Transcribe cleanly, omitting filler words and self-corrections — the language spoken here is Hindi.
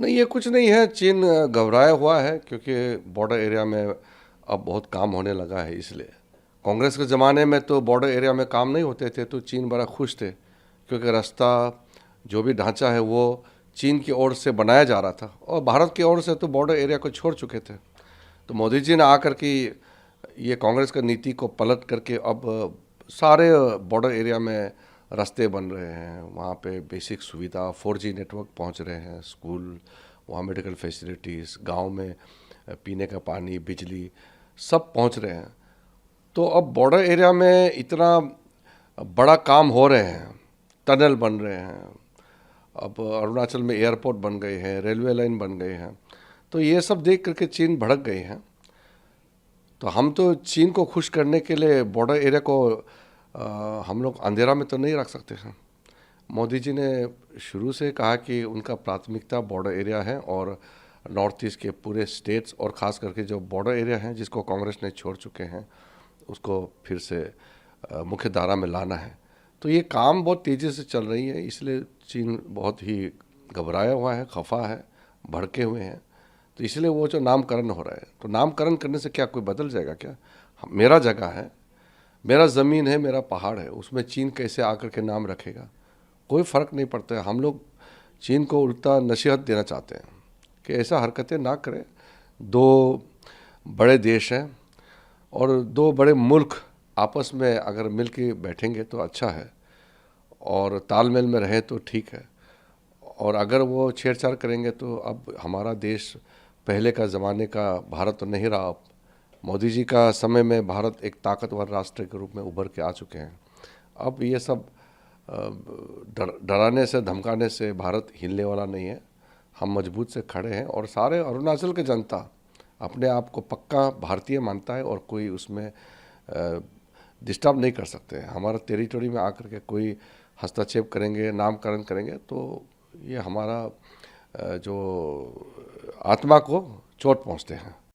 नहीं, ये कुछ नहीं है। चीन घबराया हुआ है क्योंकि बॉर्डर एरिया में अब बहुत काम होने लगा है, इसलिए। कांग्रेस के ज़माने में तो बॉर्डर एरिया में काम नहीं होते थे, तो चीन बड़ा खुश थे क्योंकि रास्ता, जो भी ढांचा है वो चीन की ओर से बनाया जा रहा था और भारत की ओर से तो बॉर्डर एरिया को छोड़ चुके थे। तो मोदी जी ने आकर के ये कांग्रेस की नीति को पलट करके अब सारे बॉर्डर एरिया में रास्ते बन रहे हैं, वहाँ पे बेसिक सुविधा 4G नेटवर्क पहुँच रहे हैं, स्कूल, वहाँ मेडिकल फैसिलिटीज़, गांव में पीने का पानी, बिजली सब पहुँच रहे हैं। तो अब बॉर्डर एरिया में इतना बड़ा काम हो रहे हैं, टनल बन रहे हैं, अब अरुणाचल में एयरपोर्ट बन गए हैं, रेलवे लाइन बन गए हैं, तो ये सब देख करके चीन भड़क गए हैं। तो हम तो चीन को खुश करने के लिए बॉर्डर एरिया को हम लोग अंधेरा में तो नहीं रख सकते हैं। मोदी जी ने शुरू से कहा कि उनका प्राथमिकता बॉर्डर एरिया है और नॉर्थ ईस्ट के पूरे स्टेट्स और ख़ास करके जो बॉर्डर एरिया हैं जिसको कांग्रेस ने छोड़ चुके हैं उसको फिर से मुख्य धारा में लाना है। तो ये काम बहुत तेज़ी से चल रही है, इसलिए चीन बहुत ही घबराया हुआ है, खफा है, भड़के हुए हैं। तो इसलिए वो जो नामकरण हो रहा है, तो नामकरण करने से क्या कोई बदल जाएगा क्या? मेरा जगह है, मेरा ज़मीन है, मेरा पहाड़ है, उसमें चीन कैसे आकर के नाम रखेगा? कोई फ़र्क नहीं पड़ता है। हम लोग चीन को उल्टा नसीहत देना चाहते हैं कि ऐसा हरकतें ना करें। दो बड़े देश हैं और दो बड़े मुल्क आपस में अगर मिल के बैठेंगे तो अच्छा है और तालमेल में रहे तो ठीक है। और अगर वो छेड़छाड़ करेंगे तो अब हमारा देश पहले का ज़माने का भारत तो नहीं रहा। अब मोदी जी का समय में भारत एक ताकतवर राष्ट्र के रूप में उभर के आ चुके हैं। अब ये सब डराने से, धमकाने से भारत हिलने वाला नहीं है। हम मजबूत से खड़े हैं और सारे अरुणाचल के जनता अपने आप को पक्का भारतीय मानता है और कोई उसमें डिस्टर्ब नहीं कर सकते हैं। हमारा टेरिटरी में आकर के कोई हस्तक्षेप करेंगे, नामकरण करेंगे तो ये हमारा जो आत्मा को चोट पहुंचते हैं।